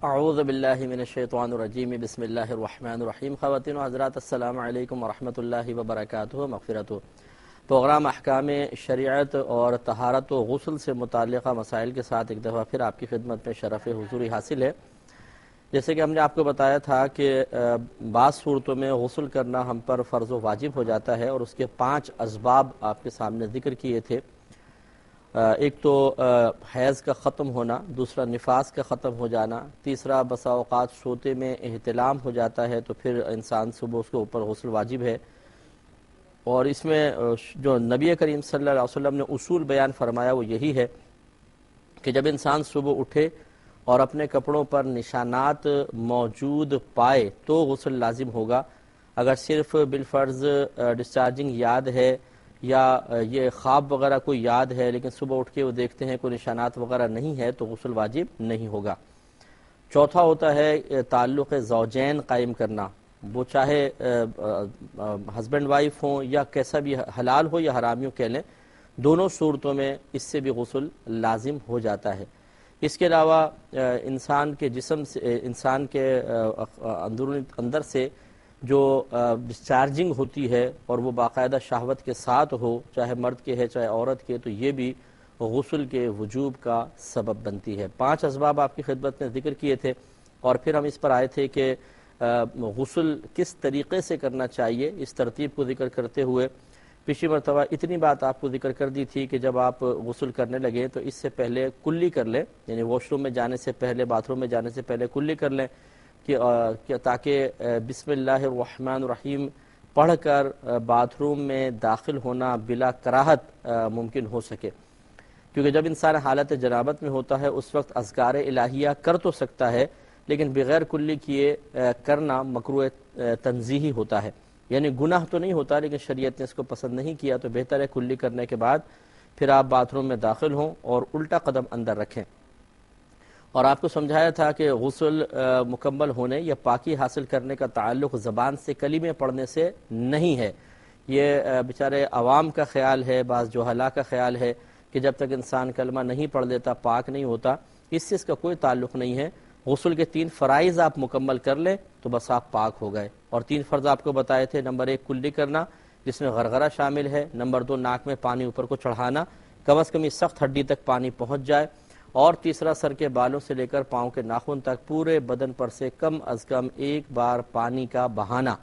اعوذ باللہ من الشیطان الرجیم بسم اللہ الرحمن الرحیم۔ خواتین و حضرات السلام علیکم ورحمۃ اللہ وبرکاتہ مغفرت۔ پروگرام احکام شریعت اور طہارت و غسل سے متعلقہ مسائل کے ساتھ ایک دفعہ پھر آپ کی خدمت میں شرف حضوری حاصل ہے۔ جیسے کہ ہم نے آپ کو بتایا تھا کہ بعض صورتوں میں غسل کرنا ہم پر فرض و واجب ہو جاتا ہے اور اس کے 5 اسباب آپ کے سامنے ذکر کیے تھے۔ ایک تو حیض کا ختم ہونا، دوسرا نفاس کا ختم ہو جانا، تیسرا بسا اوقات سوتے میں احتلام ہو جاتا ہے تو پھر انسان صبح اس کے اوپر غسل واجب ہے۔ اور اس میں جو نبی کریم صلی اللہ علیہ وسلم نے اصول بیان فرمایا وہ یہی ہے کہ جب انسان صبح اٹھے اور اپنے کپڑوں پر نشانات موجود پائے تو غسل لازم ہوگا۔ اگر صرف بالفرض ڈسچارجنگ یاد ہے یا یہ خواب وغیرہ کوئی یاد ہے لیکن صبح اٹھ کے وہ دیکھتے ہیں کوئی نشانات وغیرہ نہیں ہے تو غسل واجب نہیں ہوگا۔ چوتھا ہوتا ہے تعلق زوجین قائم کرنا، وہ چاہے ہسبینڈ وائف ہوں یا کیسا بھی حلال ہو یا حرامیوں کہہ لیں، دونوں صورتوں میں اس سے بھی غسل لازم ہو جاتا ہے۔ اس کے علاوہ انسان کے جسم سے، انسان کے اندر سے جو ڈسچارجنگ ہوتی ہے اور وہ باقاعدہ شہوت کے ساتھ ہو، چاہے مرد کے ہے چاہے عورت کے، تو یہ بھی غسل کے وجوب کا سبب بنتی ہے۔ 5 اسباب آپ کی خدمت میں ذکر کیے تھے اور پھر ہم اس پر آئے تھے کہ غسل کس طریقے سے کرنا چاہیے، اس ترتیب کو ذکر کرتے ہوئے پچھلی مرتبہ اتنی بات آپ کو ذکر کر دی تھی کہ جب آپ غسل کرنے لگے تو اس سے پہلے کلی کر لیں، یعنی واش روم میں جانے سے پہلے، باتھ روم میں جانے سے پہلے کلی کر لیں کہ تاکہ بسم اللہ الرحمن الرحیم پڑھ کر باتھ روم میں داخل ہونا بلا کراہت ممکن ہو سکے، کیونکہ جب انسان حالت جنابت میں ہوتا ہے اس وقت اذکار الہیہ کر تو سکتا ہے لیکن بغیر کلی کیے کرنا مکروہ تنزیہی ہوتا ہے، یعنی گناہ تو نہیں ہوتا لیکن شریعت نے اس کو پسند نہیں کیا، تو بہتر ہے کلی کرنے کے بعد پھر آپ باتھ روم میں داخل ہوں اور الٹا قدم اندر رکھیں۔ اور آپ کو سمجھایا تھا کہ غسل مکمل ہونے یا پاکی حاصل کرنے کا تعلق زبان سے کلمے پڑھنے سے نہیں ہے۔ یہ بیچارے عوام کا خیال ہے، بعض جہلاء کا خیال ہے کہ جب تک انسان کلمہ نہیں پڑھ لیتا پاک نہیں ہوتا، اس سے اس کا کوئی تعلق نہیں ہے۔ غسل کے 3 فرائض آپ مکمل کر لیں تو بس آپ پاک ہو گئے، اور 3 فرض آپ کو بتائے تھے۔ نمبر 1 کلی کرنا جس میں غرغرہ شامل ہے، نمبر 2 ناک میں پانی اوپر کو چڑھانا، کم از کم اس سخت ہڈی تک پانی پہنچ جائے، اور تیسرا سر کے بالوں سے لے کر پاؤں کے ناخن تک پورے بدن پر سے کم از کم 1 بار پانی کا بہانا۔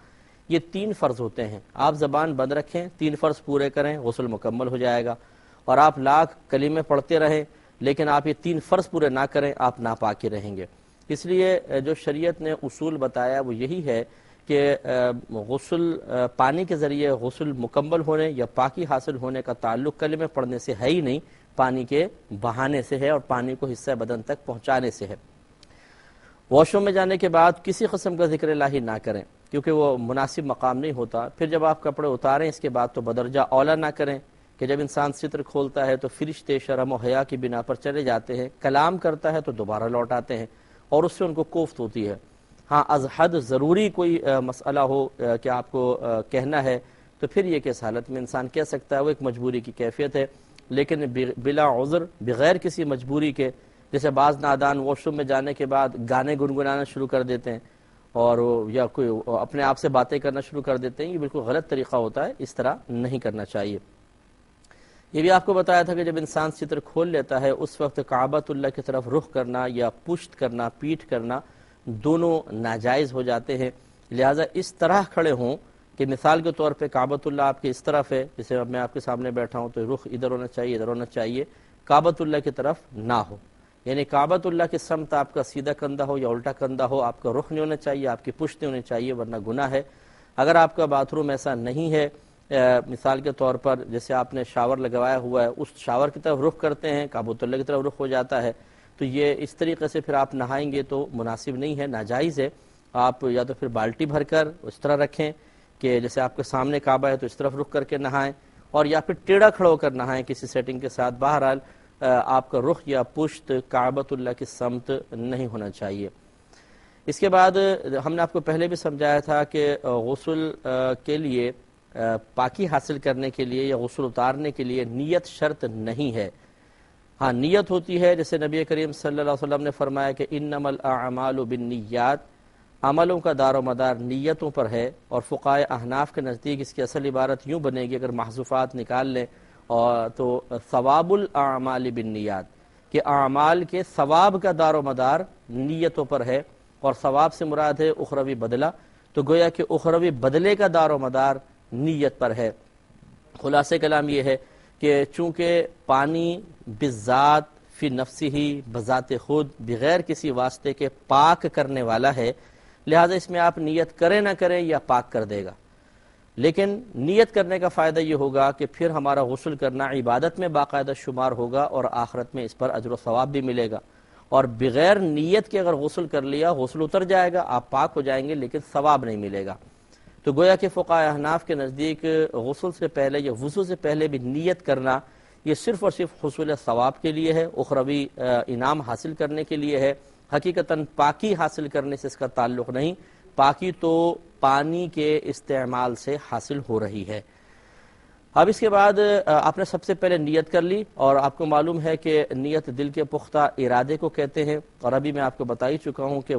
یہ 3 فرض ہوتے ہیں، آپ زبان بند رکھیں، 3 فرض پورے کریں، غسل مکمل ہو جائے گا۔ اور آپ لاکھ کلمے پڑھتے رہیں لیکن آپ یہ 3 فرض پورے نہ کریں، آپ ناپاک ہی رہیں گے۔ اس لیے جو شریعت نے اصول بتایا وہ یہی ہے کہ غسل پانی کے ذریعے غسل مکمل ہونے یا پاکی حاصل ہونے کا تعلق کلمے پڑھنے سے ہے ہی نہیں، پانی کے بہانے سے ہے اور پانی کو حصہ بدن تک پہنچانے سے ہے۔ واش روم میں جانے کے بعد کسی قسم کا ذکر الہی نہ کریں کیونکہ وہ مناسب مقام نہیں ہوتا۔ پھر جب آپ کپڑے اتاریں اس کے بعد تو بدرجہ اولا نہ کریں کہ جب انسان ستر کھولتا ہے تو فرشتے شرم و حیا کی بنا پر چلے جاتے ہیں، کلام کرتا ہے تو دوبارہ لوٹ آتے ہیں اور اس سے ان کو کوفت ہوتی ہے۔ ہاں از حد ضروری کوئی مسئلہ ہو کہ آپ کو کہنا ہے تو پھر یہ کہ اس حالت میں انسان کہہ سکتا ہے، وہ ایک مجبوری کی کیفیت ہے، لیکن بلا عذر بغیر کسی مجبوری کے، جیسے بعض نادان واش روم میں جانے کے بعد گانے گنگنانا شروع کر دیتے ہیں اور یا کوئی اپنے آپ سے باتیں کرنا شروع کر دیتے ہیں، یہ بالکل غلط طریقہ ہوتا ہے، اس طرح نہیں کرنا چاہیے۔ یہ بھی آپ کو بتایا تھا کہ جب انسان ستر کھول لیتا ہے اس وقت کعبۃ اللہ کی طرف رخ کرنا یا پشت کرنا، پیٹھ کرنا، دونوں ناجائز ہو جاتے ہیں، لہٰذا اس طرح کھڑے ہوں کہ مثال کے طور پہ کعبۃ اللہ آپ کی اس طرف ہے، جیسے اب میں آپ کے سامنے بیٹھا ہوں تو رخ ادھر ہونا چاہیے، ادھر ہونا چاہیے، کعبۃ اللہ کی طرف نہ ہو، یعنی کعبۃ اللہ کی سمت آپ کا سیدھا کندھا ہو یا الٹا کندھا ہو، آپ کا رخ نہیں ہونا چاہیے، آپ کی پشت نہیں ہونی چاہیے ورنہ گناہ ہے۔ اگر آپ کا باتھ روم ایسا نہیں ہے، مثال کے طور پر جیسے آپ نے شاور لگوایا ہوا ہے، اس شاور کی طرف رخ کرتے ہیں، کعبۃ اللہ کی طرف رخ ہو جاتا ہے، تو یہ اس طریقے سے پھر آپ نہائیں گے تو مناسب نہیں ہے، ناجائز ہے۔ آپ یا تو پھر بالٹی بھر کر اس طرح رکھیں کہ جیسے آپ کے سامنے کعبہ ہے تو اس طرف رخ کر کے نہائیں، اور یا پھر ٹیڑھا کھڑا ہو کر نہائیں کسی سیٹنگ کے ساتھ۔ بہرحال آپ کا رخ یا پشت کعبۃ اللہ کی سمت نہیں ہونا چاہیے۔ اس کے بعد ہم نے آپ کو پہلے بھی سمجھایا تھا کہ غسل کے لیے، پاکی حاصل کرنے کے لیے یا غسل اتارنے کے لیے نیت شرط نہیں ہے۔ ہاں نیت ہوتی ہے، جیسے نبی کریم صلی اللہ علیہ وسلم نے فرمایا کہ انما الاعمال بالنیات، عملوں کا دار و مدار نیتوں پر ہے، اور فقہائے احناف کے نزدیک اس کی اصل عبارت یوں بنے گی اگر محذوفات نکال لیں اور تو ثواب الاعمال بالنیات، کہ اعمال کے ثواب کا دار و مدار نیتوں پر ہے، اور ثواب سے مراد ہے اخروی بدلہ، تو گویا کہ اخروی بدلے کا دار و مدار نیت پر ہے۔ خلاصہ کلام یہ ہے کہ چونکہ پانی بذات فی نفسی ہی، بذات خود بغیر کسی واسطے کے پاک کرنے والا ہے، لہذا اس میں آپ نیت کریں نہ کریں یا پاک کر دے گا، لیکن نیت کرنے کا فائدہ یہ ہوگا کہ پھر ہمارا غسل کرنا عبادت میں باقاعدہ شمار ہوگا اور آخرت میں اس پر اجر و ثواب بھی ملے گا، اور بغیر نیت کے اگر غسل کر لیا غسل اتر جائے گا، آپ پاک ہو جائیں گے لیکن ثواب نہیں ملے گا۔ تو گویا کہ فقہائے احناف کے نزدیک غسل سے پہلے یا وضو سے پہلے بھی نیت کرنا یہ صرف اور صرف حصول ثواب کے لیے ہے، اخروی انعام حاصل کرنے کے لیے ہے، حقیقتاً پاکی حاصل کرنے سے اس کا تعلق نہیں، پاکی تو پانی کے استعمال سے حاصل ہو رہی ہے۔ اب اس کے بعد آپ نے سب سے پہلے نیت کر لی، اور آپ کو معلوم ہے کہ نیت دل کے پختہ ارادے کو کہتے ہیں، اور ابھی میں آپ کو بتا ہی چکا ہوں کہ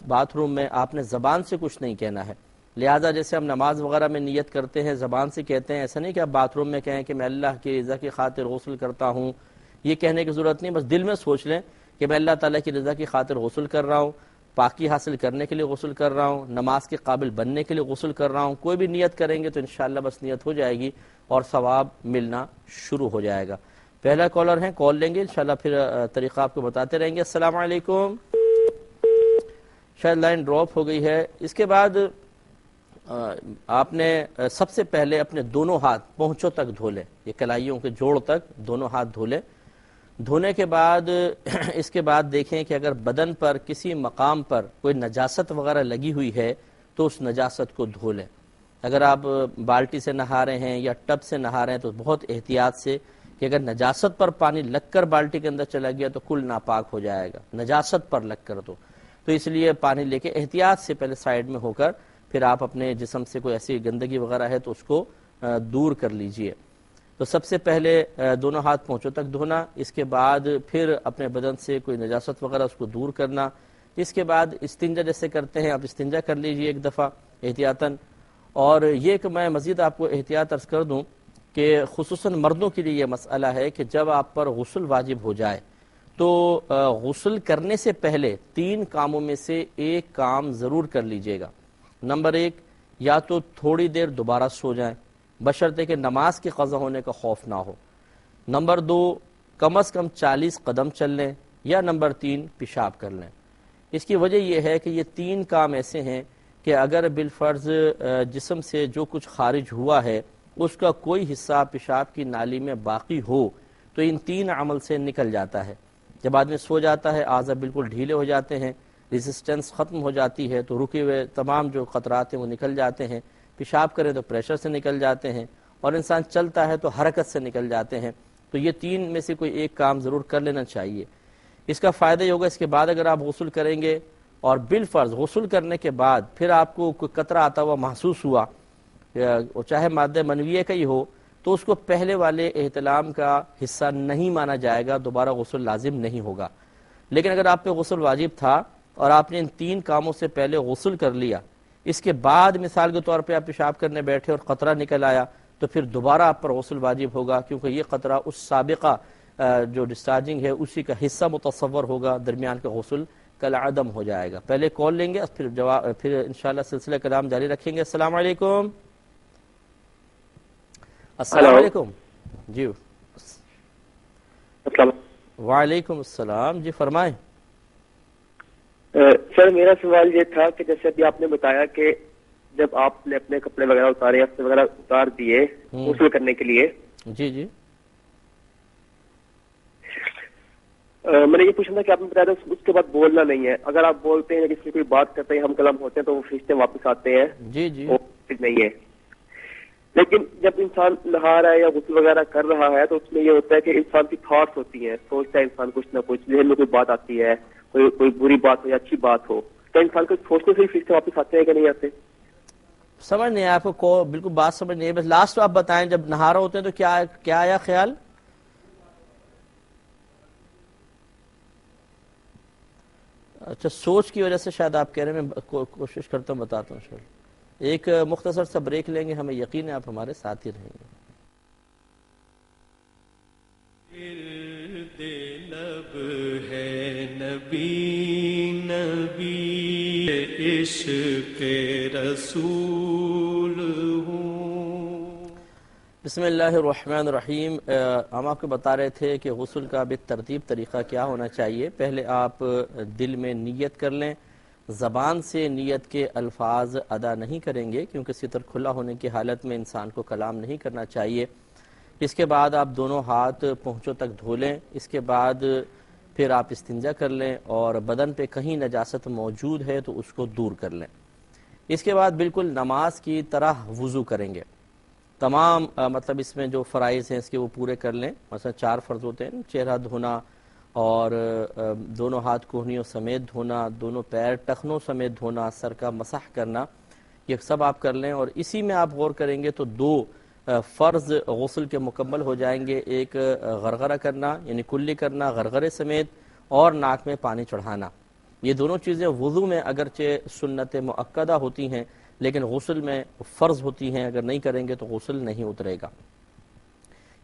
باتھ روم میں آپ نے زبان سے کچھ نہیں کہنا ہے، لہٰذا جیسے ہم نماز وغیرہ میں نیت کرتے ہیں زبان سے کہتے ہیں، ایسا نہیں کہ آپ باتھ روم میں کہیں کہ میں اللہ کی رضا کی خاطر غسل کرتا ہوں، یہ کہنے کی ضرورت نہیں، بس دل میں سوچ لیں کہ میں اللہ تعالیٰ کی رضا کی خاطر غسل کر رہا ہوں، پاکی حاصل کرنے کے لیے غسل کر رہا ہوں، نماز کے قابل بننے کے لیے غسل کر رہا ہوں۔ کوئی بھی نیت کریں گے تو انشاءاللہ بس نیت ہو جائے گی اور ثواب ملنا شروع ہو جائے گا۔ پہلا کالر ہیں، کال لیں گے انشاءاللہ، پھر طریقہ آپ کو بتاتے رہیں گے۔ السلام علیکم، شاید لائن ڈراپ ہو گئی ہے۔ اس کے بعد آپ نے سب سے پہلے اپنے دونوں ہاتھ پہنچوں تک دھو لیں، یہ کلائیوں کے جوڑ تک دونوں ہاتھ دھو لیں۔ دھونے کے بعد اس کے بعد دیکھیں کہ اگر بدن پر کسی مقام پر کوئی نجاست وغیرہ لگی ہوئی ہے تو اس نجاست کو دھو لیں۔ اگر آپ بالٹی سے نہا رہے ہیں یا ٹب سے نہا رہے ہیں تو بہت احتیاط سے، کہ اگر نجاست پر پانی لگ کر بالٹی کے اندر چلا گیا تو کل ناپاک ہو جائے گا، نجاست پر لگ کر تو اس لیے پانی لے کے احتیاط سے پہلے سائیڈ میں ہو کر پھر آپ اپنے جسم سے کوئی ایسی گندگی وغیرہ ہے تو اس کو دور کر لیجئے۔ تو سب سے پہلے دونوں ہاتھ پہنچوں تک دھونا، اس کے بعد پھر اپنے بدن سے کوئی نجاست وغیرہ اس کو دور کرنا، اس کے بعد استنجا جیسے کرتے ہیں آپ استنجا کر لیجئے ایک دفعہ احتیاطاً۔ اور یہ کہ میں مزید آپ کو احتیاط عرض کر دوں کہ خصوصاً مردوں کے لیے یہ مسئلہ ہے کہ جب آپ پر غسل واجب ہو جائے تو غسل کرنے سے پہلے 3 کاموں میں سے ایک کام ضرور کر لیجئے گا۔ نمبر 1، یا تو تھوڑی دیر دوبارہ سو جائیں بشرطے کہ نماز کی قضا ہونے کا خوف نہ ہو۔ نمبر 2، کم از کم 40 قدم چل لیں، یا نمبر 3، پیشاب کر لیں۔ اس کی وجہ یہ ہے کہ یہ 3 کام ایسے ہیں کہ اگر بالفرض جسم سے جو کچھ خارج ہوا ہے اس کا کوئی حصہ پیشاب کی نالی میں باقی ہو تو ان 3 عمل سے نکل جاتا ہے۔ جب آدمی سو جاتا ہے اعضاء بالکل ڈھیلے ہو جاتے ہیں، ریزسٹنس ختم ہو جاتی ہے، تو رکے ہوئے تمام جو قطرات ہیں وہ نکل جاتے ہیں، پیشاب کریں تو پریشر سے نکل جاتے ہیں، اور انسان چلتا ہے تو حرکت سے نکل جاتے ہیں۔ تو یہ 3 میں سے کوئی ایک کام ضرور کر لینا چاہیے۔ اس کا فائدہ یہ ہوگا، اس کے بعد اگر آپ غسل کریں گے اور بالفرض غسل کرنے کے بعد پھر آپ کو کوئی قطرہ آتا ہوا محسوس ہوا، چاہے مادہ منویہ کا ہی ہو، تو اس کو پہلے والے احتلام کا حصہ نہیں مانا جائے گا، دوبارہ غسل لازم نہیں ہوگا۔ لیکن اگر آپ پہ غسل واجب تھا اور آپ نے ان 3 کاموں سے پہلے غسل کر لیا، اس کے بعد مثال کے طور پہ آپ پیشاب کرنے بیٹھے اور قطرہ نکل آیا، تو پھر دوبارہ آپ پر غسل واجب ہوگا، کیونکہ یہ قطرہ اس سابقہ جو ڈسچارجنگ ہے اسی کا حصہ متصور ہوگا، درمیان کا غسل کالعدم ہو جائے گا۔ پہلے کال لیں گے پھر انشاءاللہ سلسلہ کلام جاری رکھیں گے۔ السلام علیکم۔ السلام علیکم۔ جی وعلیکم السلام، جی فرمائیں۔ سر میرا سوال یہ تھا کہ جیسے ابھی آپ نے بتایا کہ جب آپ نے اپنے کپڑے وغیرہ اتارے، اپنے وغیرہ اتار دیے غسل کرنے کے لیے، جی جی میں نے یہ پوچھنا کہ آپ نے بتایا اس کے بعد بولنا نہیں ہے، اگر آپ بولتے ہیں کسی سے کوئی بات کرتے ہیں، ہم کلام ہوتے ہیں تو وہ فرشتے واپس آتے ہیں، جی جی نہیں ہے۔ لیکن جب انسان نہا رہا ہے یا غسل وغیرہ کر رہا ہے تو اس میں یہ ہوتا ہے کہ انسان کی تھاٹس ہوتی ہیں، سوچتا ہے انسان کچھ نہ کچھ، ذہن میں کوئی بات آتی ہے، کوئی بری بات ہو یا اچھی بات ہو، تو انسان کو سوچنے سے ہی فرشتے واپس آتے ہیں کہ نہیں آتے؟ سمجھ نہیں آپ کو بالکل بات سمجھ نہیں ہے، بس لاسٹ آپ بتائیں جب نہارا ہوتے ہیں تو کیا آیا خیال؟ اچھا سوچ کی وجہ سے شاید آپ کہہ رہے ہیں، میں کوشش کرتا ہوں بتاتا ہوں انشاءاللہ. ایک مختصر سا بریک لیں گے، ہمیں یقین ہے آپ ہمارے ساتھ ہی رہیں گے. لب ہے نبی نبی عشق رسول ہوں. بسم اللہ الرحمن الرحیم. ہم آپ کو بتا رہے تھے کہ غسل کا بالترتیب طریقہ کیا ہونا چاہیے. پہلے آپ دل میں نیت کر لیں، زبان سے نیت کے الفاظ ادا نہیں کریں گے کیونکہ ستر کھلا ہونے کی حالت میں انسان کو کلام نہیں کرنا چاہیے. اس کے بعد آپ دونوں ہاتھ پہنچوں تک دھو لیں. اس کے بعد پھر آپ استنجا کر لیں اور بدن پہ کہیں نجاست موجود ہے تو اس کو دور کر لیں. اس کے بعد بالکل نماز کی طرح وضو کریں گے. تمام مطلب اس میں جو فرائض ہیں اس کے وہ پورے کر لیں. مثلا 4 فرض ہوتے ہیں، چہرہ دھونا اور دونوں ہاتھ کوہنیوں سمیت دھونا، دونوں پیر ٹخنوں سمیت دھونا، سر کا مسح کرنا، یہ سب آپ کر لیں. اور اسی میں آپ غور کریں گے تو 2 فرض غسل کے مکمل ہو جائیں گے. ایک غرغرہ کرنا یعنی کلی کرنا غرغرے سمیت، اور ناک میں پانی چڑھانا. یہ دونوں چیزیں وضو میں اگرچہ سنت مؤکدہ ہوتی ہیں لیکن غسل میں فرض ہوتی ہیں، اگر نہیں کریں گے تو غسل نہیں اترے گا.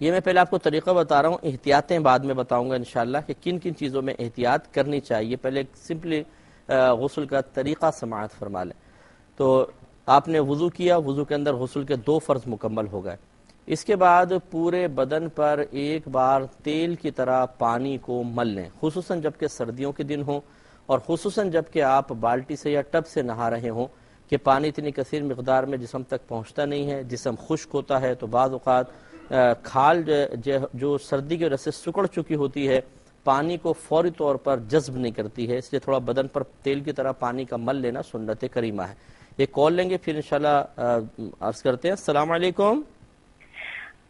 یہ میں پہلے آپ کو طریقہ بتا رہا ہوں، احتیاطیں بعد میں بتاؤں گا انشاءاللہ کہ کن کن چیزوں میں احتیاط کرنی چاہیے. پہلے سمپلی غسل کا طریقہ سماعت فرما لیں. تو آپ نے وضو کیا، وضو کے اندر غسل کے 2 فرض مکمل ہو گئے. اس کے بعد پورے بدن پر ایک بار تیل کی طرح پانی کو مل لیں، خصوصاً جب کہ سردیوں کے دن ہوں اور خصوصاً جب کہ آپ بالٹی سے یا ٹب سے نہا رہے ہوں کہ پانی اتنی کثیر مقدار میں جسم تک پہنچتا نہیں ہے، جسم خشک ہوتا ہے. تو بعض اوقات کھال جو سردی کی وجہ سے سکڑ چکی ہوتی ہے پانی کو فوری طور پر جذب نہیں کرتی ہے، اس لیے تھوڑا بدن پر تیل کی طرح پانی کا مل لینا سنت کریمہ ہے. ایک کال لیں گے پھر انشاءاللہ عرض کرتے ہیں. السلام علیکم.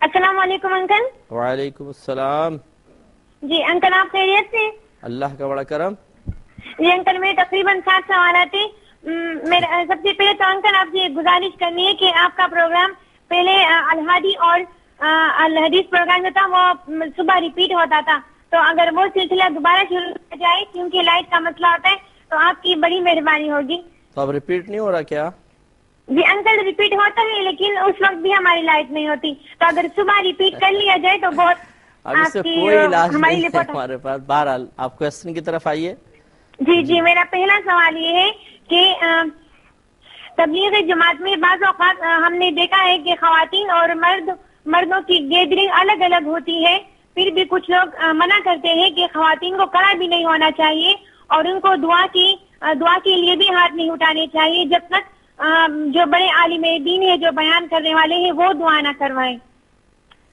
السلام علیکم انکل. وعلیکم السلام. جی انکل آپ خیریت سے؟ اللہ کا بڑا کرم. جی انکل میرے تقریباً 7 سوالات تھے. میرا سب سے پہلے تو انکل آپ سے گزارش کرنی ہے کہ آپ کا پروگرام پہلے الہادی اور الحدیث پروگرام جو تھا وہ صبح ریپیٹ ہوتا تھا، تو اگر وہ سلسلہ دوبارہ شروع کیا جائے کیونکہ لائٹ کا مسئلہ ہوتا ہے تو آپ کی بڑی مہربانی ہوگی. تو اب ریپیٹ نہیں ہو رہا کیا؟ جی انکل ریپیٹ ہوتا ہے لیکن اس وقت بھی ہماری لائٹ نہیں ہوتی، تو اگر صبح ریپیٹ کر لیا جائے تو بہت اب اس سے کوئی علاج نہیں ہے ہمارے پاس. بہرحال آپ کوسچن کی طرف آئیے. جی میرا پہلا سوال یہ ہے کہ تبلیغ جماعت میں بعض اوقات ہم نے دیکھا ہے کہ خواتین اور مردوں کی گیدرنگ الگ الگ ہوتی ہے، پھر بھی کچھ لوگ منع کرتے ہیں کہ خواتین کو کھڑا بھی نہیں ہونا چاہیے اور ان کو دعا کے لیے بھی ہاتھ نہیں اٹھانے چاہیے جب تک جو بڑے عالم دین ہے جو بیان کرنے والے ہیں وہ دعا نہ کروائیں.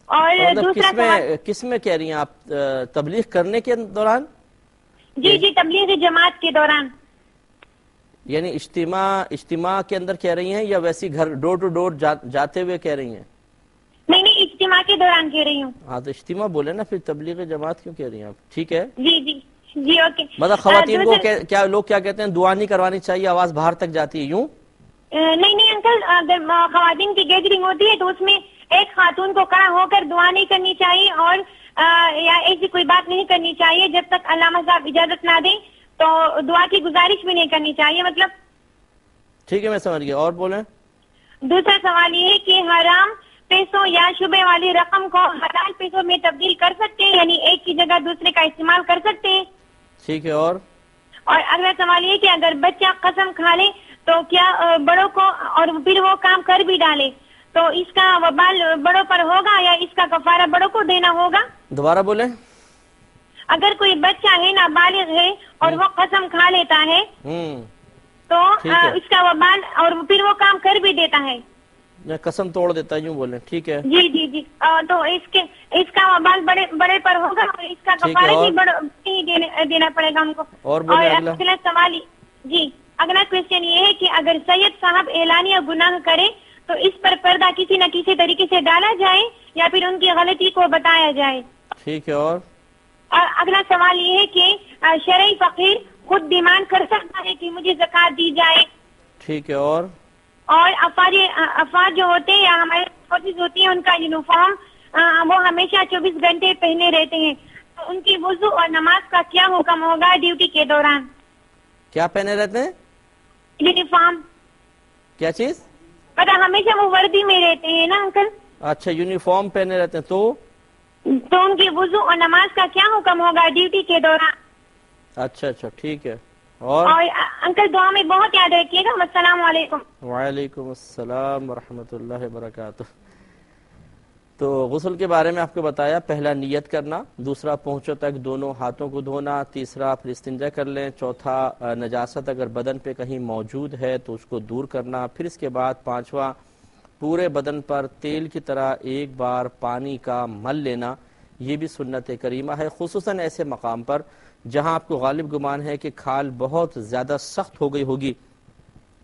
اور دوسرا سوال کس میں کہہ رہی ہیں آپ؟ تبلیغ کرنے کے دوران؟ جی تبلیغ جماعت کے دوران، یعنی اجتماع کے اندر کہہ رہی ہیں یا ویسی گھر ڈور ٹو ڈور جاتے ہوئے کہہ رہی ہیں؟ نہیں اجتماع کے دوران کہہ رہی ہوں. ہاں تو اجتماع بولے نا، پھر تبلیغ جماعت کیوں کہہ رہی ہیں آپ؟ ٹھیک ہے. جی اوکے. مطلب خواتین کو کیا لوگ کیا کہتے ہیں دعا نہیں کروانی چاہیے، آواز باہر تک جاتی ہے یوں؟ نہیں انکل، اگر خواتین کی گیدرنگ ہوتی ہے تو اس میں ایک خاتون کو کھڑا ہو کر دعا نہیں کرنی چاہیے اور یا ایسی کوئی بات نہیں کرنی چاہیے جب تک علامہ صاحب اجازت نہ دیں، تو دعا کی گزارش بھی نہیں کرنی چاہیے. مطلب ٹھیک ہے میں سمجھ گیا. اور بولیں. دوسرا سوال یہ ہے کہ حرام پیسوں یا شبے والی رقم کو حلال پیسوں میں تبدیل کر سکتے ہیں، یعنی ایک کی جگہ دوسرے کا استعمال کر سکتے ہیں. ٹھیک ہے. اور اگلا سوال یہ کہ اگر بچہ قسم کھا لے تو کیا بڑوں کو اور پھر وہ کام کر بھی ڈالے تو اس کا وبال بڑوں پر ہوگا یا اس کا کفارہ بڑوں کو دینا ہوگا؟ دوبارہ بولیں. اگر کوئی بچہ ہے نابالغ ہے اور وہ قسم کھا لیتا ہے تو اس کا وبال اور پھر وہ کام کر بھی دیتا ہے، میں قسم توڑ دیتا یوں بولیں. ٹھیک ہے. جی تو اس کا وبال بڑے پر ہوگا اور اس کا کفارہ بھی دینا پڑے گا ان کو. اور اگلا سوال اگلا کوشچن یہ ہے کہ اگر سید صاحب اعلانیہ گناہ کرے تو اس پر پردہ کسی نہ کسی طریقے سے ڈالا جائے یا پھر ان کی غلطی کو بتایا جائے. ٹھیک ہے. اور اگلا سوال یہ ہے کہ شرعی فقیر خود ڈیمانڈ کر سکتا ہے کہ مجھے زکوٰۃ دی جائے. ٹھیک ہے. اور افواج جو ہوتے ہیں یا ہمارے فوجز ہوتی ہیں ان کا یونیفارم وہ ہمیشہ 24 گھنٹے پہنے رہتے ہیں، تو ان کی وضو اور نماز کا کیا حکم ہوگا ڈیوٹی کے دوران؟ کیا پہنے رہتے ہیں؟ یونیفارم. کیا چیز؟ پتا ہمیشہ وہ وردی میں رہتے ہیں نا انکل. اچھا یونیفارم پہنے رہتے ہیں تو ان کی وضو اور نماز کا کیا حکم ہوگا ڈیوٹی کے دوران؟ اچھا ٹھیک ہے. اور انکل دعا میں بہت یاد رکھیے گا. السلام علیکم. وعلیکم السلام ورحمۃ اللہ وبرکاتہ. تو غسل کے بارے میں آپ کو بتایا، پہلا نیت کرنا، دوسرا پہنچوں تک دونوں ہاتھوں کو دھونا، تیسرا پھر استنجا کر لیں، چوتھا نجاست اگر بدن پہ کہیں موجود ہے تو اس کو دور کرنا، پھر اس کے بعد پانچواں پورے بدن پر تیل کی طرح ایک بار پانی کا مل لینا. یہ بھی سنت کریمہ ہے، خصوصاً ایسے مقام پر جہاں آپ کو غالب گمان ہے کہ کھال بہت زیادہ سخت ہو گئی ہوگی،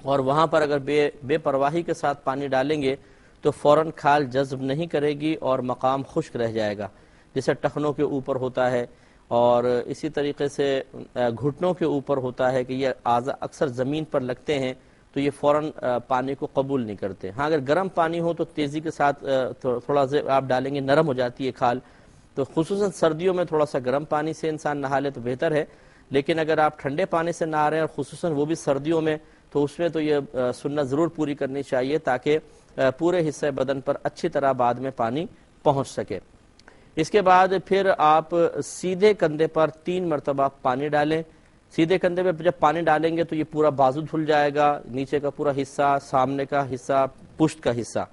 اور وہاں پر اگر بے پرواہی کے ساتھ پانی ڈالیں گے تو فوراً کھال جذب نہیں کرے گی اور مقام خشک رہ جائے گا، جیسے ٹخنوں کے اوپر ہوتا ہے، اور اسی طریقے سے گھٹنوں کے اوپر ہوتا ہے کہ یہ اعضاء اکثر زمین پر لگتے ہیں تو یہ فوراً پانی کو قبول نہیں کرتے. ہاں اگر گرم پانی ہو تو تیزی کے ساتھ تھوڑا سا آپ ڈالیں گے، نرم ہو جاتی ہے کھال. تو خصوصاً سردیوں میں تھوڑا سا گرم پانی سے انسان نہا لے تو بہتر ہے، لیکن اگر آپ ٹھنڈے پانی سے نہا رہے ہیں اور خصوصاً وہ بھی سردیوں میں، تو اس میں تو یہ سنت ضرور پوری کرنی چاہیے تاکہ پورے حصے بدن پر اچھی طرح بعد میں پانی پہنچ سکے. اس کے بعد پھر آپ سیدھے کندھے پر 3 مرتبہ پانی ڈالیں. سیدھے کندھے پہ جب پانی ڈالیں گے تو یہ پورا بازو دھل جائے گا، نیچے کا پورا حصہ، سامنے کا حصہ، پشت کا حصہ.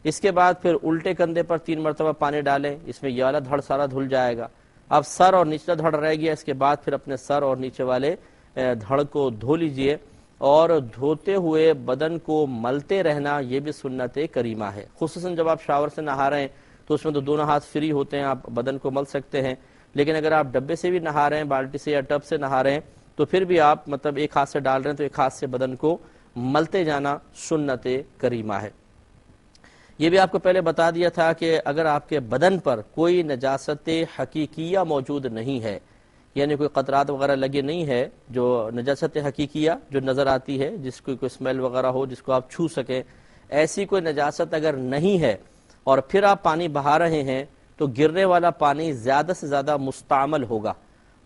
اس کے بعد پھر الٹے کندھے پر 3 مرتبہ پانی ڈالیں، اس میں یہ والا دھڑ سارا دھل جائے گا. اب سر اور نچلا دھڑ رہ گیا، اس کے بعد پھر اپنے سر اور نیچے والے دھڑ کو دھو لیجئے، اور دھوتے ہوئے بدن کو ملتے رہنا یہ بھی سنت کریمہ ہے. خصوصاً جب آپ شاور سے نہا رہے ہیں تو اس میں تو دونوں ہاتھ فری ہوتے ہیں، آپ بدن کو مل سکتے ہیں، لیکن اگر آپ ڈبے سے بھی نہا رہے ہیں، بالٹی سے یا ٹب سے نہا رہے ہیں، تو پھر بھی آپ مطلب ایک ہاتھ سے ڈال رہے ہیں تو ایک ہاتھ سے بدن کو ملتے جانا سنت کریمہ ہے. یہ بھی آپ کو پہلے بتا دیا تھا کہ اگر آپ کے بدن پر کوئی نجاست حقیقیہ موجود نہیں ہے، یعنی کوئی قطرات وغیرہ لگے نہیں ہے، جو نجاست حقیقیہ جو نظر آتی ہے، جس کو کوئی اسمیل وغیرہ ہو، جس کو آپ چھو سکیں، ایسی کوئی نجاست اگر نہیں ہے، اور پھر آپ پانی بہا رہے ہیں تو گرنے والا پانی زیادہ سے زیادہ مستعمل ہوگا.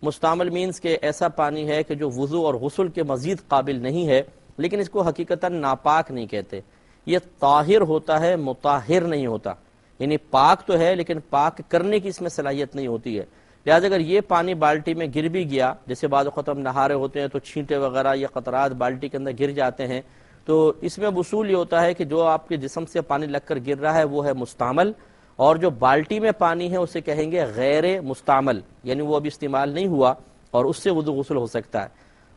مستعمل مینز کہ ایسا پانی ہے کہ جو وضو اور غسل کے مزید قابل نہیں ہے، لیکن اس کو حقیقتاً ناپاک نہیں کہتے. یہ طاہر ہوتا ہے، مطہر نہیں ہوتا. یعنی پاک تو ہے لیکن پاک کرنے کی اس میں صلاحیت نہیں ہوتی ہے. لہٰذا اگر یہ پانی بالٹی میں گر بھی گیا، جیسے بعض وقت ہم نہا رہے ہوتے ہیں تو چھینٹے وغیرہ یا قطرات بالٹی کے اندر گر جاتے ہیں، تو اس میں وصول یہ ہوتا ہے کہ جو آپ کے جسم سے پانی لگ کر گر رہا ہے وہ ہے مستعمل، اور جو بالٹی میں پانی ہے اسے کہیں گے غیر مستعمل، یعنی وہ ابھی استعمال نہیں ہوا اور اس سے وضو غسل ہو سکتا ہے.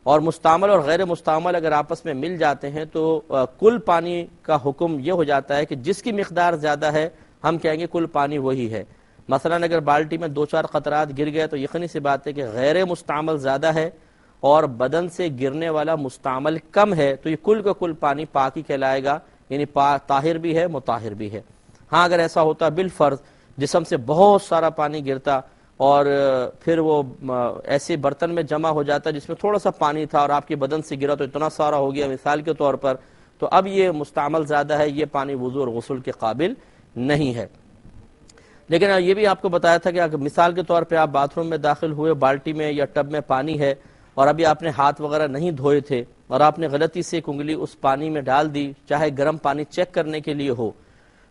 اور مستعمل اور غیر مستعمل اگر آپس میں مل جاتے ہیں تو کل پانی کا حکم یہ ہو جاتا ہے کہ جس کی مقدار زیادہ ہے ہم کہیں گے کل پانی وہی ہے. مثلا اگر بالٹی میں 2-4 قطرات گر گئے تو یقینی سی بات ہے کہ غیر مستعمل زیادہ ہے اور بدن سے گرنے والا مستعمل کم ہے، تو یہ کل کا کل پانی پاک ہی کہلائے گا، یعنی طاہر بھی ہے، مطہر بھی ہے. ہاں اگر ایسا ہوتا بالفرض جسم سے بہت سارا پانی گرتا اور پھر وہ ایسے برتن میں جمع ہو جاتا جس میں تھوڑا سا پانی تھا اور آپ کے بدن سے گرا تو اتنا سارا ہو گیا مثال کے طور پر، تو اب یہ مستعمل زیادہ ہے، یہ پانی وضو اور غسل کے قابل نہیں ہے. لیکن یہ بھی آپ کو بتایا تھا کہ اگر مثال کے طور پہ آپ باتھ روم میں داخل ہوئے، بالٹی میں یا ٹب میں پانی ہے اور ابھی آپ نے ہاتھ وغیرہ نہیں دھوئے تھے اور آپ نے غلطی سے ایک انگلی اس پانی میں ڈال دی، چاہے گرم پانی چیک کرنے کے لیے ہو،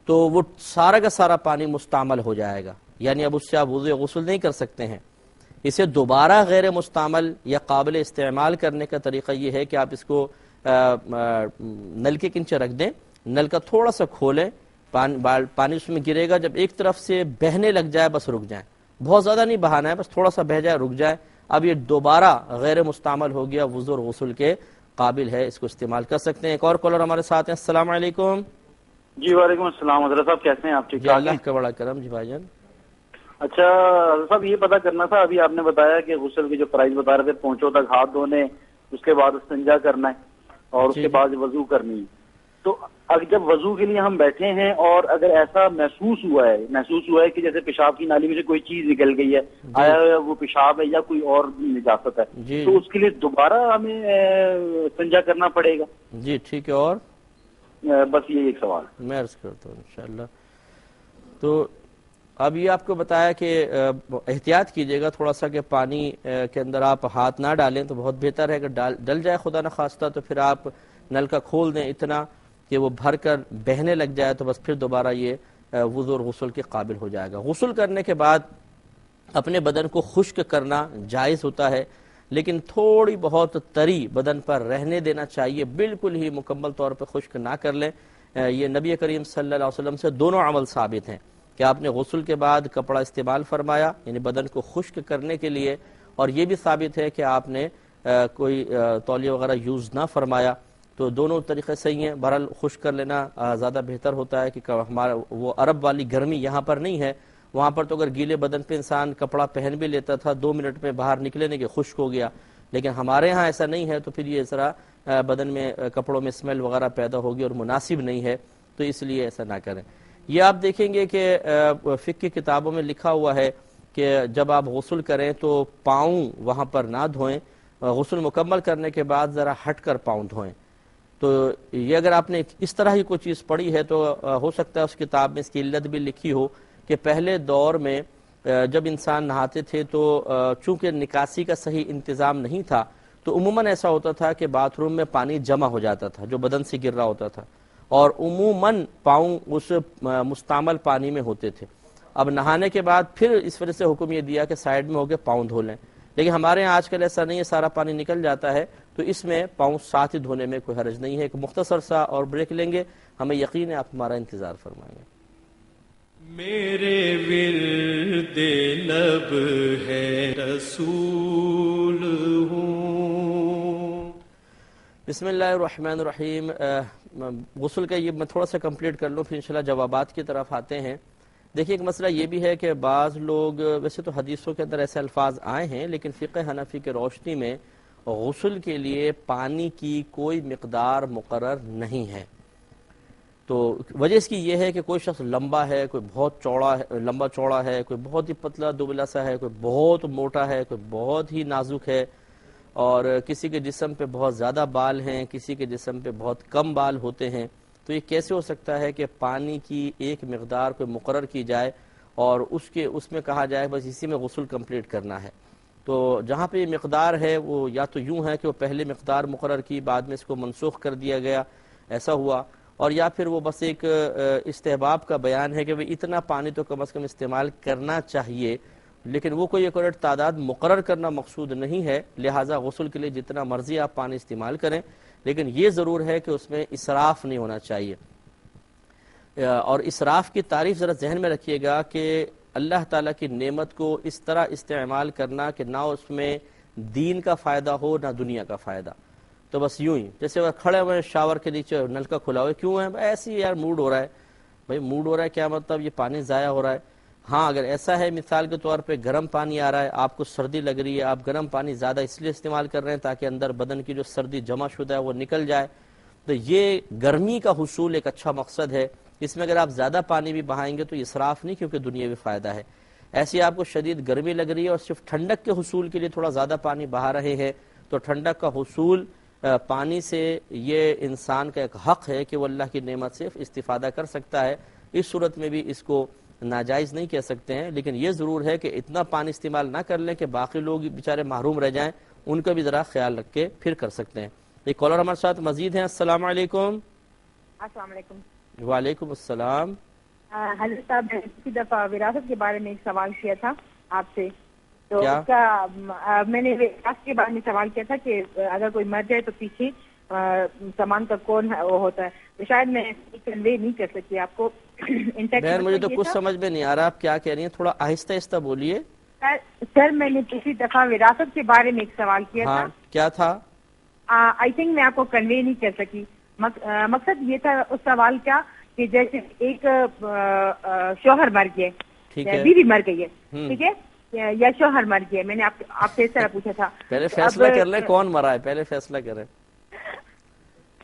تو وہ سارا کا سارا پانی مستعمل ہو جائے گا، یعنی اب اس سے آپ وضو غسل نہیں کر سکتے ہیں. اسے دوبارہ غیر مستعمل یا قابل استعمال کرنے کا طریقہ یہ ہے کہ آپ اس کو نل کے کنچے رکھ دیں، نل کا تھوڑا سا کھولیں، پانی اس میں گرے گا، جب ایک طرف سے بہنے لگ جائے بس رک جائیں، بہت زیادہ نہیں بہانا ہے، بس تھوڑا سا بہ جائے رک جائے، اب یہ دوبارہ غیر مستعمل ہو گیا، وضو اور غسل کے قابل ہے، اس کو استعمال کر سکتے ہیں. ایک اور کالر ہمارے ساتھ ہیں. السلام علیکم. جی وعلیکم السلام. حضرت صاحب کیسے ہیں آپ؟ ٹھیک جی ٹھاک؟ اللہ کا بڑا کرم. جی بھائی جان. اچھا حضرت صاحب یہ پتا کرنا تھا، ابھی آپ نے بتایا کہ غسل کی جو پرائز بتا رہے تھے، پونچھوں تک ہاتھ دھونے، اس کے بعد استنجا کرنا ہے اور اس کے بعد وضو کرنی ہے. تو اگر جب وضو کے لیے ہم بیٹھے ہیں اور اگر ایسا محسوس ہوا ہے کہ جیسے پیشاب کی نالی میں سے کوئی چیز نکل گئی ہے، آیا وہ پیشاب ہے یا کوئی اور نجاست ہے، تو اس کے لیے دوبارہ ہمیں استنجا کرنا پڑے گا؟ جی ٹھیک ہے. اور بس یہ ایک سوال میں عرض کرتا ہوں انشاءاللہ. تو اب یہ آپ کو بتایا کہ احتیاط کیجیے گا تھوڑا سا کہ پانی کے اندر آپ ہاتھ نہ ڈالیں تو بہت بہتر ہے. اگر ڈل جائے خدا نخواستہ تو پھر آپ نل کا کھول دیں اتنا کہ وہ بھر کر بہنے لگ جائے تو بس پھر دوبارہ یہ وضو اور غسل کے قابل ہو جائے گا. غسل کرنے کے بعد اپنے بدن کو خشک کرنا جائز ہوتا ہے لیکن تھوڑی بہت تری بدن پر رہنے دینا چاہیے, بالکل ہی مکمل طور پر خشک نہ کر لیں. یہ نبی کریم صلی اللہ علیہ وسلم سے دونوں عمل ثابت ہیں کہ آپ نے غسل کے بعد کپڑا استعمال فرمایا یعنی بدن کو خشک کرنے کے لیے, اور یہ بھی ثابت ہے کہ آپ نے کوئی تولیہ وغیرہ یوز نہ فرمایا. تو دونوں طریقے صحیح ہیں. بہرحال خشک کر لینا زیادہ بہتر ہوتا ہے کہ ہمارا وہ عرب والی گرمی یہاں پر نہیں ہے. وہاں پر تو اگر گیلے بدن پہ انسان کپڑا پہن بھی لیتا تھا 2 منٹ میں باہر نکلے نہیں کہ خشک ہو گیا, لیکن ہمارے ہاں ایسا نہیں ہے. تو پھر یہ ذرا بدن میں کپڑوں میں اسمیل وغیرہ پیدا ہوگی اور مناسب نہیں ہے, تو اس لیے ایسا نہ کریں. یہ آپ دیکھیں گے کہ فقہ کی کتابوں میں لکھا ہوا ہے کہ جب آپ غسل کریں تو پاؤں وہاں پر نہ دھوئیں, غسل مکمل کرنے کے بعد ذرا ہٹ کر پاؤں دھوئیں. تو یہ اگر آپ نے اس طرح ہی کوئی چیز پڑھی ہے تو ہو سکتا ہے اس کتاب میں اس کی علت بھی لکھی ہو کہ پہلے دور میں جب انسان نہاتے تھے تو چونکہ نکاسی کا صحیح انتظام نہیں تھا تو عموماً ایسا ہوتا تھا کہ باتھ روم میں پانی جمع ہو جاتا تھا جو بدن سے گر رہا ہوتا تھا, اور عموماً پاؤں اس مستعمل پانی میں ہوتے تھے. اب نہانے کے بعد پھر اس وجہ سے حکم یہ دیا کہ سائیڈ میں ہو کے پاؤں دھو لیں, لیکن ہمارے یہاں آج کل ایسا نہیں ہے, سارا پانی نکل جاتا ہے, تو اس میں پاؤں ساتھ ہی دھونے میں کوئی حرج نہیں ہے. ایک مختصر سا اور بریک لیں گے, ہمیں یقین ہے آپ ہمارا انتظار فرمائیں گے. میرے ورد لب ہے رسول ہوں. بسم اللہ الرحمن الرحیم. غسل کا یہ میں تھوڑا سا کمپلیٹ کر لوں پھر انشاءاللہ جوابات کی طرف آتے ہیں. دیکھیے ایک مسئلہ یہ بھی ہے کہ بعض لوگ ویسے تو حدیثوں کے اندر ایسے الفاظ آئے ہیں لیکن فقہ حنفی کے روشنی میں غسل کے لیے پانی کی کوئی مقدار مقرر نہیں ہے. تو وجہ اس کی یہ ہے کہ کوئی شخص لمبا ہے, کوئی بہت چوڑا ہے, لمبا چوڑا ہے, کوئی بہت ہی پتلا دبلا سا ہے, کوئی بہت موٹا ہے, کوئی بہت ہی نازک ہے, اور کسی کے جسم پہ بہت زیادہ بال ہیں, کسی کے جسم پہ بہت کم بال ہوتے ہیں. تو یہ کیسے ہو سکتا ہے کہ پانی کی ایک مقدار کو مقرر کی جائے اور اس میں کہا جائے بس اسی میں غسل کمپلیٹ کرنا ہے. تو جہاں پہ یہ مقدار ہے وہ یا تو یوں ہے کہ وہ پہلے مقدار مقرر کی بعد میں اس کو منسوخ کر دیا گیا, ایسا ہوا, اور یا پھر وہ بس ایک استحباب کا بیان ہے کہ وہ اتنا پانی تو کم از کم استعمال کرنا چاہیے, لیکن وہ کوئی ایک تعداد مقرر کرنا مقصود نہیں ہے. لہٰذا غسل کے لیے جتنا مرضی آپ پانی استعمال کریں, لیکن یہ ضرور ہے کہ اس میں اسراف نہیں ہونا چاہیے. اور اسراف کی تعریف ذرا ذہن میں رکھیے گا کہ اللہ تعالیٰ کی نعمت کو اس طرح استعمال کرنا کہ نہ اس میں دین کا فائدہ ہو نہ دنیا کا فائدہ. تو بس یوں ہی جیسے وہ کھڑے ہوئے شاور کے نیچے نل کا کھلا ہوا ہے, کیوں ہے ایسے ہی یار موڈ ہو رہا ہے. بھائی موڈ ہو رہا ہے کیا مطلب, یہ پانی ضائع ہو رہا ہے. ہاں اگر ایسا ہے مثال کے طور پہ گرم پانی آ رہا ہے, آپ کو سردی لگ رہی ہے, آپ گرم پانی زیادہ اس لیے استعمال کر رہے ہیں تاکہ اندر بدن کی جو سردی جمع شدہ ہے وہ نکل جائے, تو یہ گرمی کا حصول ایک اچھا مقصد ہے. اس میں اگر آپ زیادہ پانی بھی بہائیں گے تو اسراف نہیں, کیونکہ دنیاوی فائدہ ہے. ایسی آپ کو شدید گرمی لگ رہی ہے اور صرف ٹھنڈک کے حصول کے لیے تھوڑا زیادہ پانی بہا رہے ہیں, تو ٹھنڈک کا حصول پانی سے یہ انسان کا ایک حق ہے کہ وہ اللہ کی نعمت سے استفادہ کر سکتا ہے. اس صورت میں بھی اس کو ناجائز نہیں کہہ سکتے ہیں, لیکن یہ ضرور ہے کہ اتنا پانی استعمال نہ کر لیں کہ باقی لوگ بیچارے محروم رہ جائیں, ان کا بھی ذرا خیال رکھ کے پھر کر سکتے ہیں. ایک کالر ہمارے ساتھ مزید ہیں. السلام علیکم. السلام علیکم. وعلیکم السلام. حضرت صاحب نے کسی دفعہ وراثت کے بارے میں ایک سوال کیا تھا آپ سے, تو کیا؟ اس کا میں نے وراثت کے بارے میں سوال کیا تھا کہ اگر کوئی مر جائے تو پیچھے سامان کا کون ہے وہ ہوتا ہے, تو شاید میں کنوے نہیں کر سکتی آپ کو. بہن مجھے تو کچھ سمجھ میں نہیں آ رہا آپ کیا کہہ رہی ہیں, تھوڑا آہستہ آہستہ بولیے. سر میں نے کسی دفعہ وراثت کے بارے میں ایک سوال کیا تھا. کیا تھا؟ آئی تھنک میں آپ کو کنوے نہیں کر سکی. مقصد یہ تھا اس سوال کا کہ جیسے ایک شوہر مر گئے, بیوی مر گئی ہے, ٹھیک ہے, یا شوہر مر گیا, میں نے آپ سے اس طرح پوچھا تھا. پہلے فیصلہ کر لیں کون مرا ہے, پہلے فیصلہ کریں.